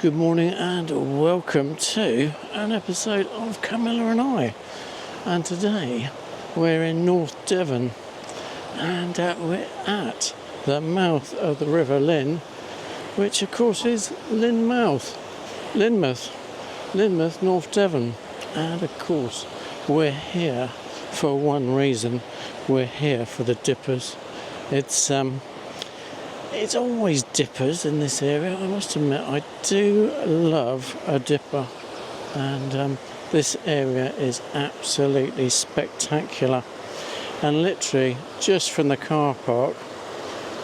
Good morning and welcome to an episode of Camilla and I. And today we're in North Devon and we're at the mouth of the River Lynn, which of course is Lynmouth, North Devon. And of course we're here for one reason. We're here for the dippers. It's always dippers in this area. I must admit, I do love a dipper, and this area is absolutely spectacular. And literally, just from the car park,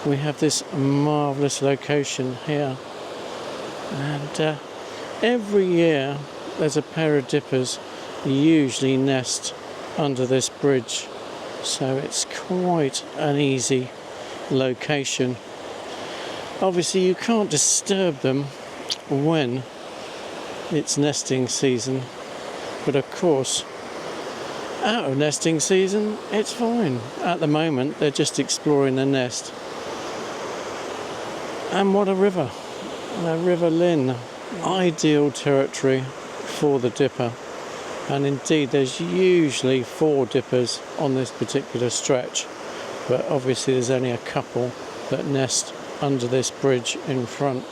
we have this marvellous location here. And every year, there's a pair of dippers usually nest under this bridge, so it's quite an easy location. Obviously you can't disturb them when it's nesting season, but of course out of nesting season it's fine. At the moment they're just exploring the nest. And what a river, the River Lynn, ideal territory for the dipper. And indeed there's usually 4 dippers on this particular stretch, but obviously there's only a couple that nest under this bridge in front.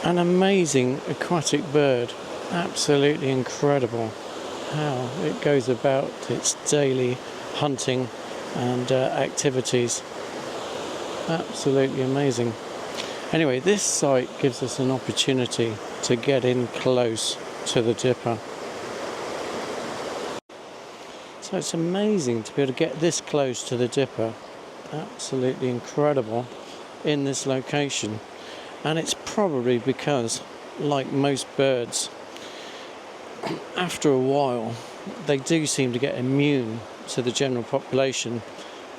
An amazing aquatic bird, absolutely incredible how it goes about its daily hunting and activities. Absolutely amazing. Anyway, this site gives us an opportunity to get in close to the dipper. So it's amazing to be able to get this close to the dipper. Absolutely incredible in this location. And it's probably because, like most birds, after a while they do seem to get immune to the general population.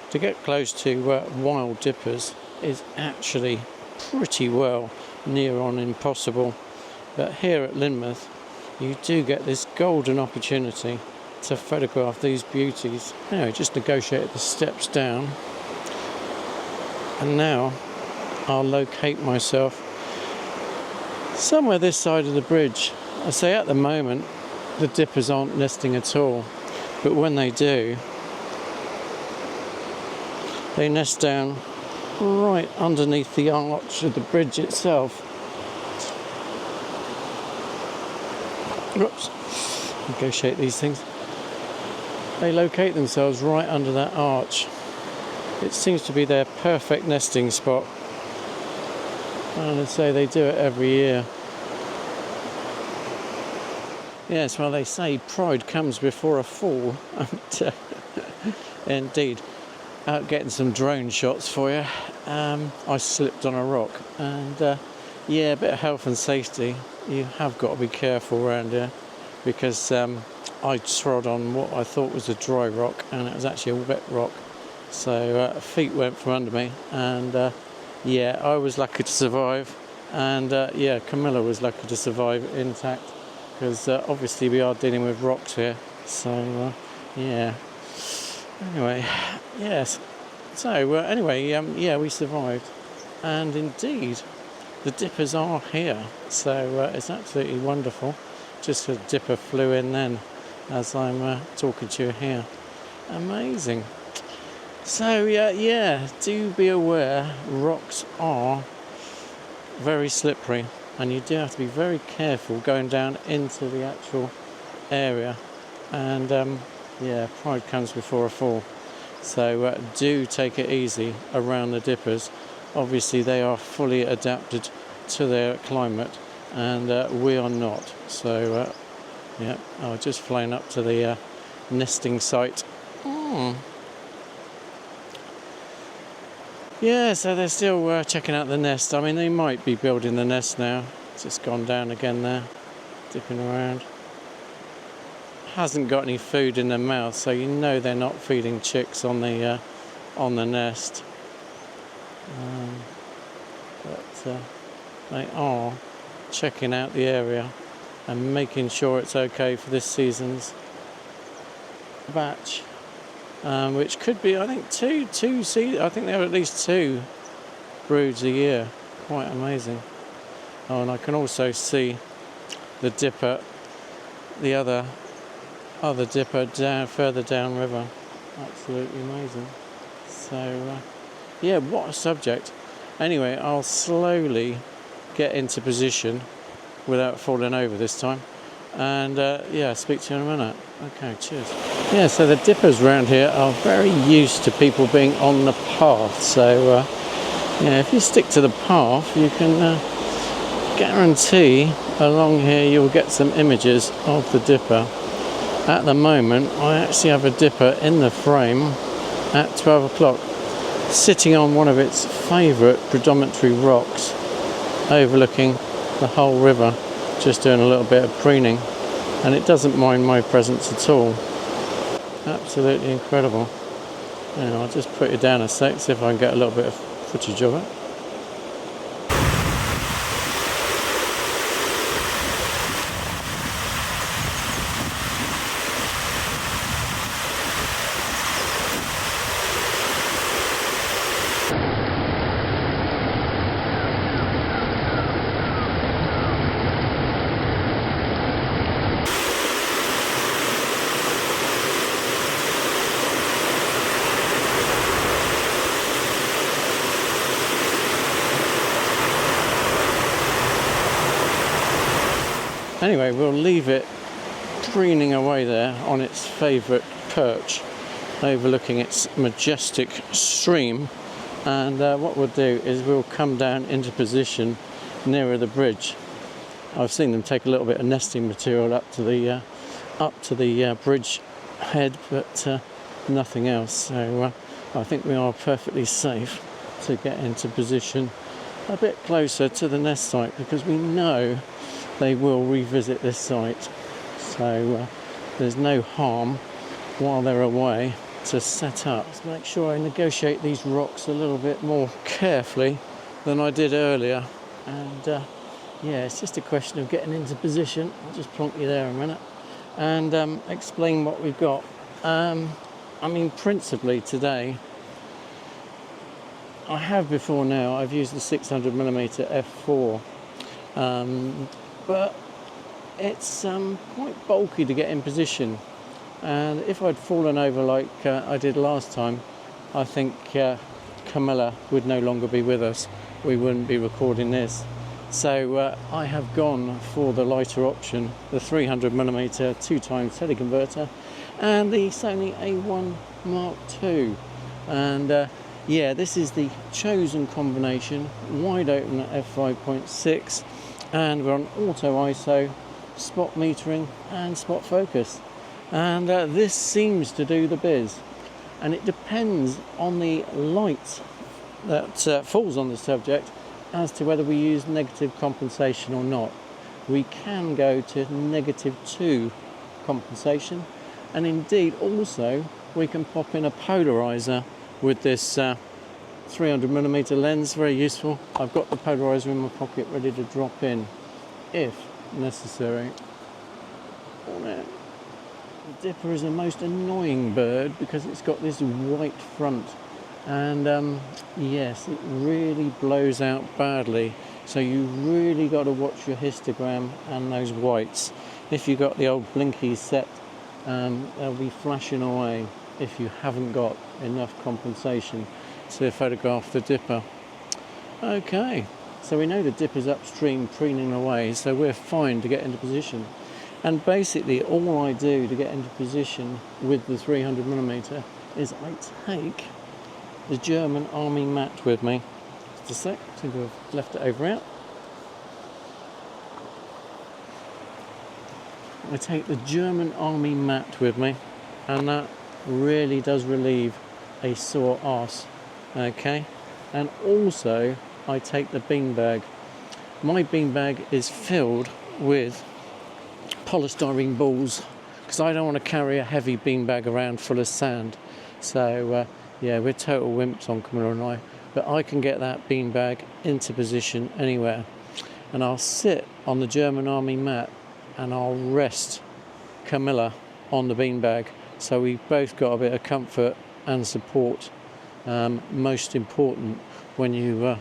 To get close to wild dippers is actually pretty well near on impossible. But here at Lynmouth you do get this golden opportunity to photograph these beauties. Anyway, just negotiated the steps down, and now I'll locate myself somewhere this side of the bridge. I say at the moment the dippers aren't nesting at all, but when they do, they nest down right underneath the arch of the bridge itself. Oops, negotiate these things. They locate themselves right under that arch. It seems to be their perfect nesting spot. And I say they do it every year. Yes, well they say pride comes before a fall. Indeed. Out getting some drone shots for you. I slipped on a rock, and yeah, a bit of health and safety. You have got to be careful around here, because I trod on what I thought was a dry rock, and it was actually a wet rock. So feet went from under me, and yeah, I was lucky to survive, and yeah, Camilla was lucky to survive intact, because obviously we are dealing with rocks here. So yeah. Anyway, yes. So anyway, yeah, we survived, and indeed, the dippers are here. So it's absolutely wonderful. Just a dipper flew in then, as I'm talking to you here. Amazing. So yeah, do be aware, rocks are very slippery, and you do have to be very careful going down into the actual area. And yeah, pride comes before a fall. So do take it easy around the dippers. Obviously they are fully adapted to their climate, and we are not. So yeah, I've just flown up to the nesting site. Yeah, so they're still checking out the nest. I mean, they might be building the nest now. It's just gone down again there, dipping around. Hasn't got any food in their mouth, so you know they're not feeding chicks on the nest. But they are checking out the area and making sure it's okay for this season's batch. which could be, I think, two seed. I think there are at least 2 broods a year. Quite amazing. Oh, and I can also see the dipper, the other dipper further downriver. Absolutely amazing. So yeah, what a subject. Anyway, I'll slowly get into position without falling over this time, and yeah, speak to you in a minute. Okay, cheers. Yeah, so the dippers around here are very used to people being on the path, so yeah, if you stick to the path, you can guarantee along here you'll get some images of the dipper. At the moment, I actually have a dipper in the frame at 12 o'clock, sitting on one of its favourite predominantary rocks, overlooking the whole river, just doing a little bit of preening, and it doesn't mind my presence at all. Absolutely incredible. And I'll just put it down a sec, see if I can get a little bit of footage of it. Anyway, we'll leave it preening away there on its favourite perch, overlooking its majestic stream, and what we'll do is we'll come down into position nearer the bridge. I've seen them take a little bit of nesting material up to the bridge head, but nothing else, so I think we are perfectly safe to get into position a bit closer to the nest site, because we know they will revisit this site, so there's no harm while they're away to set up. Let's make sure I negotiate these rocks a little bit more carefully than I did earlier, and yeah, it's just a question of getting into position. I'll just plonk you there a minute and explain what we've got. I mean, principally today, I have before now, I've used the 600mm f4, but it's quite bulky to get in position, and if I'd fallen over like I did last time, I think Camilla would no longer be with us. We wouldn't be recording this. So I have gone for the lighter option, the 300mm 2x teleconverter and the Sony A1 Mark II, and yeah, this is the chosen combination, wide open at f5.6, and we're on auto ISO, spot metering and spot focus, and this seems to do the biz. And it depends on the light that falls on the subject as to whether we use negative compensation or not. We can go to -2 compensation, and indeed also we can pop in a polarizer with this 300mm lens, very useful. I've got the polarizer in my pocket ready to drop in if necessary. Oh, no. The dipper is a most annoying bird because it's got this white front, and yes, it really blows out badly, so you really got to watch your histogram and those whites. If you've got the old blinkies set, they'll be flashing away if you haven't got enough compensation to photograph the dipper. Okay, so we know the dipper's upstream preening away, so we're fine to get into position. And basically all I do to get into position with the 300mm is I take the German Army mat with me. Just a sec, I think I've left it over out. I take the German Army mat with me, and that really does relieve a sore arse. Okay, and also I take the beanbag. My beanbag is filled with polystyrene balls because I don't want to carry a heavy beanbag around full of sand. So yeah, we're total wimps on Camilla and I, but I can get that beanbag into position anywhere, and I'll sit on the German Army mat and I'll rest Camilla on the beanbag so we've both got a bit of comfort and support. Most important when you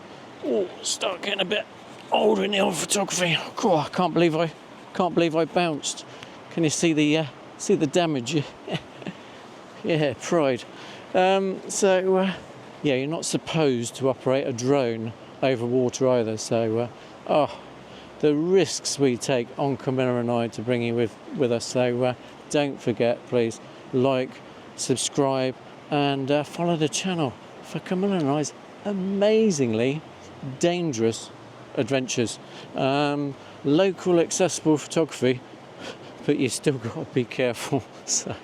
start getting a bit older in the old photography. Oh, I can't believe I bounced. Can you see the damage? Yeah, pride. Yeah, you're not supposed to operate a drone over water either. So, the risks we take on Camilla and I to bring you with us. So don't forget, please, like, subscribe, and follow the channel for Camilla and I's amazingly dangerous adventures. Local accessible photography, but you still got to be careful. So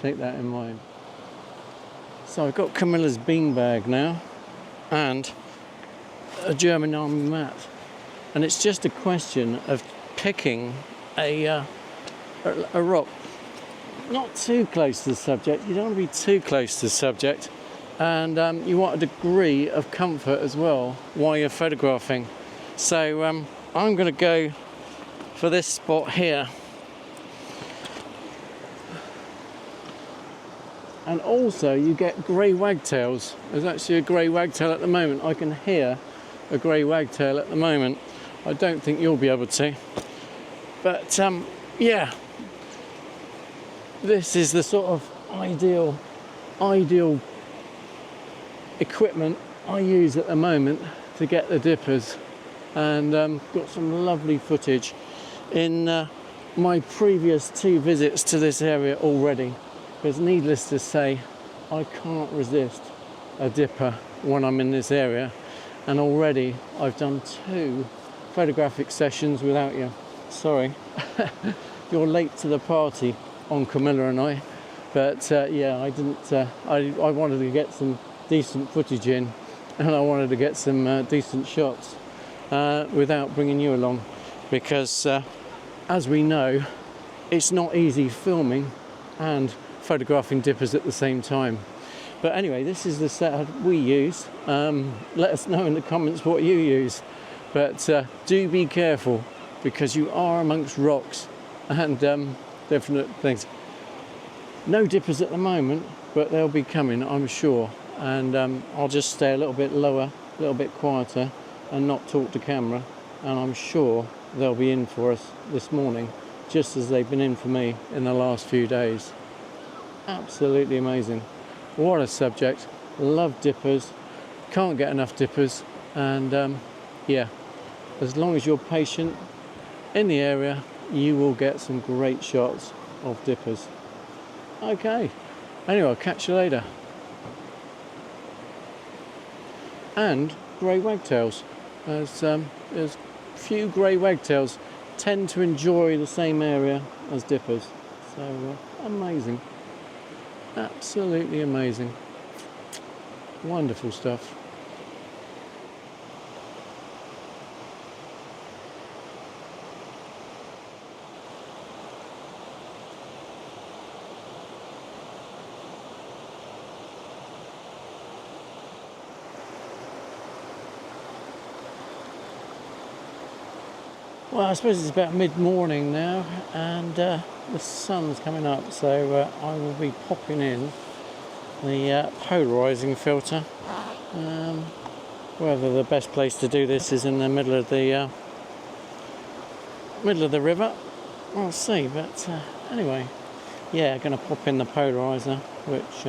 take that in mind. So I've got Camilla's beanbag now and a German army mat, and it's just a question of picking a rock not too close to the subject. You don't want to be too close to the subject, and you want a degree of comfort as well while you're photographing. So I'm going to go for this spot here. And also you get grey wagtails. There's actually a grey wagtail at the moment. I can hear a grey wagtail at the moment. I don't think you'll be able to. But yeah, this is the sort of ideal equipment I use at the moment to get the dippers. And got some lovely footage in my previous 2 visits to this area already. Because needless to say, I can't resist a dipper when I'm in this area, and already I've done 2 photographic sessions without you. Sorry, you're late to the party on Camilla and I, but yeah, I didn't. I wanted to get some decent footage in, and I wanted to get some decent shots without bringing you along, because as we know, it's not easy filming and photographing dippers at the same time. But anyway, this is the setup we use. Let us know in the comments what you use, but do be careful, because you are amongst rocks and different things. No dippers at the moment, but they'll be coming, I'm sure, and I'll just stay a little bit lower, a little bit quieter, and not talk to camera, and I'm sure they'll be in for us this morning, just as they've been in for me in the last few days. Absolutely amazing. What a subject. Love dippers. Can't get enough dippers. And yeah, as long as you're patient in the area, you will get some great shots of dippers. Okay. Anyway, I'll catch you later. And grey wagtails. There's few grey wagtails tend to enjoy the same area as dippers. So amazing. Absolutely amazing. Wonderful stuff. Well, I suppose it's about mid-morning now, and the sun's coming up, so I will be popping in the polarising filter. Whether the best place to do this is in the middle of the river, we'll see. But anyway, yeah, going to pop in the polariser, which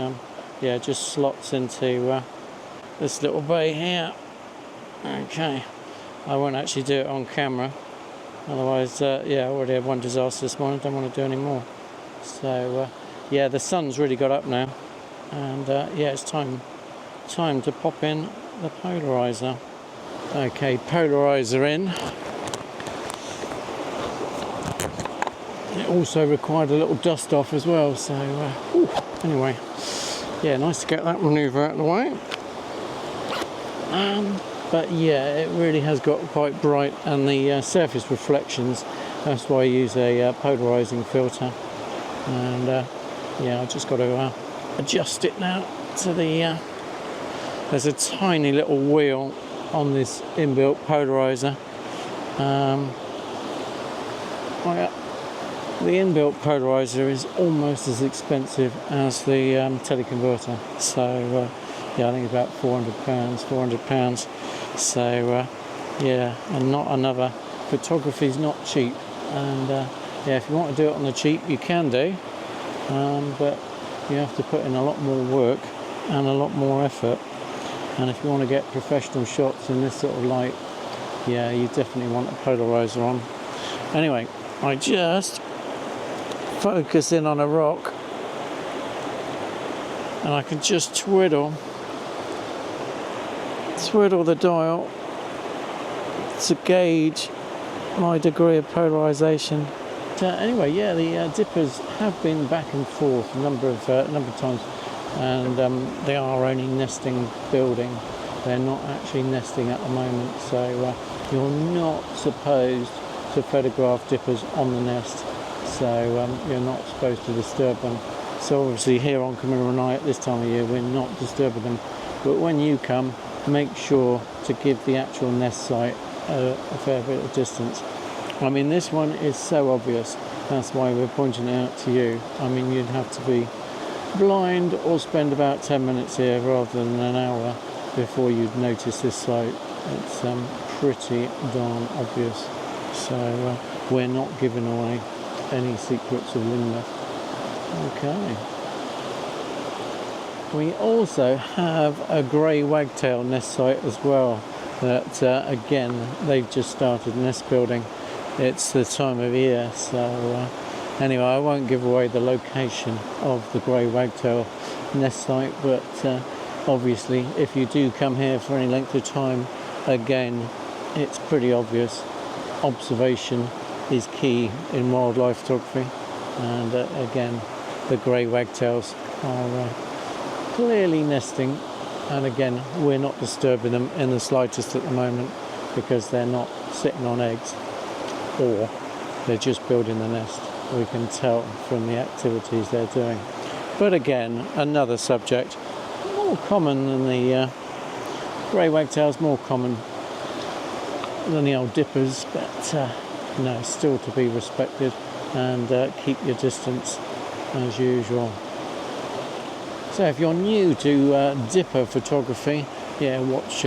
yeah, just slots into this little bay here. Okay, I won't actually do it on camera. Otherwise, yeah, I already had one disaster this morning, don't want to do any more. So, yeah, the sun's really got up now, and yeah, it's time to pop in the polariser. Okay, polariser in. It also required a little dust off as well, so anyway, yeah, nice to get that manoeuvre out of the way. But yeah, it really has got quite bright, and the surface reflections, that's why I use a polarising filter. And yeah, I just got to adjust it now to the there's a tiny little wheel on this inbuilt polariser. The inbuilt polarizer is almost as expensive as the teleconverter. So yeah, I think it's about £400. So yeah, and not another. Photography's not cheap, and yeah, if you want to do it on the cheap, you can do, but you have to put in a lot more work and a lot more effort. And if you want to get professional shots in this sort of light, yeah, you definitely want a polarizer on. Anyway, I just focus in on a rock, and I can just twiddle the dial to gauge my degree of polarization. Anyway, yeah, the dippers have been back and forth a number of times, and they are only nesting building. They're not actually nesting at the moment, so you're not supposed to photograph dippers on the nest, so you're not supposed to disturb them. So obviously here on Camilla and I at this time of year, we're not disturbing them, but when you come, make sure to give the actual nest site a fair bit of distance. I mean, this one is so obvious, that's why we're pointing it out to you. I mean, you'd have to be blind or spend about 10 minutes here rather than an hour before you'd notice this site. It's pretty darn obvious. So we're not giving away any secrets of Lynmouth. Okay. We also have a grey wagtail nest site as well. That again, they've just started nest building. It's the time of year, so anyway, I won't give away the location of the grey wagtail nest site, but obviously if you do come here for any length of time, again, it's pretty obvious. Observation is key in wildlife photography, and again, the grey wagtails are clearly nesting, and again, we're not disturbing them in the slightest at the moment because they're not sitting on eggs, or they're just building the nest. We can tell from the activities they're doing. But again, another subject, more common than the grey wagtails, more common than the old dippers, but no, still to be respected, and keep your distance as usual. So if you're new to dipper photography, yeah, watch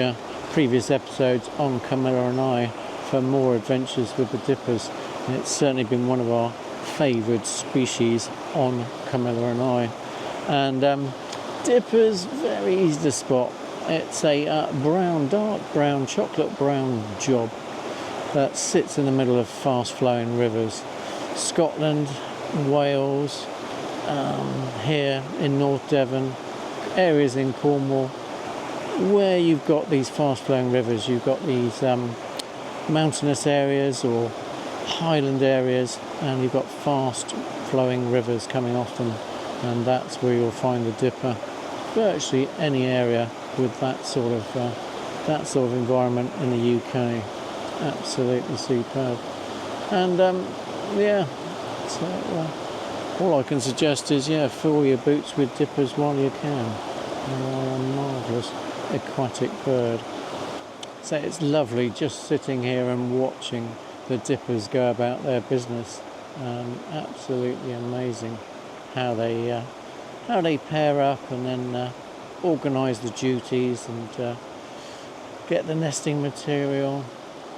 previous episodes on Camilla and I for more adventures with the dippers. It's certainly been one of our favoured species on Camilla and I. And dippers, very easy to spot. It's a dark brown, chocolate brown job that sits in the middle of fast flowing rivers. Scotland, Wales, here in North Devon, areas in Cornwall, where you've got these fast flowing rivers, you've got these mountainous areas or highland areas, and you've got fast flowing rivers coming off them, and that's where you'll find the dipper. Virtually any area with that sort of environment in the UK, absolutely superb. And yeah, so all I can suggest is, yeah, fill your boots with dippers while you can. They are a marvellous aquatic bird. So it's lovely just sitting here and watching the dippers go about their business. Absolutely amazing how they pair up and then organise the duties and get the nesting material,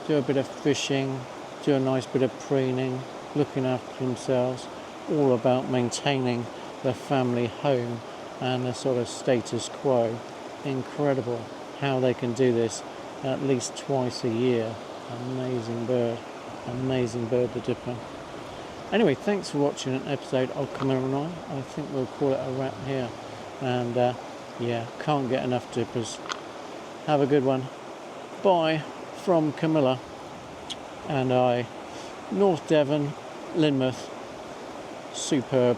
do a bit of fishing, do a nice bit of preening, looking after themselves, all about maintaining the family home and the sort of status quo. Incredible how they can do this at least twice a year. Amazing bird, the dipper. Anyway, thanks for watching an episode of Camilla and I think we'll call it a wrap here. And yeah, can't get enough dippers. Have a good one. Bye from Camilla and I. North Devon, Lynmouth. Superb.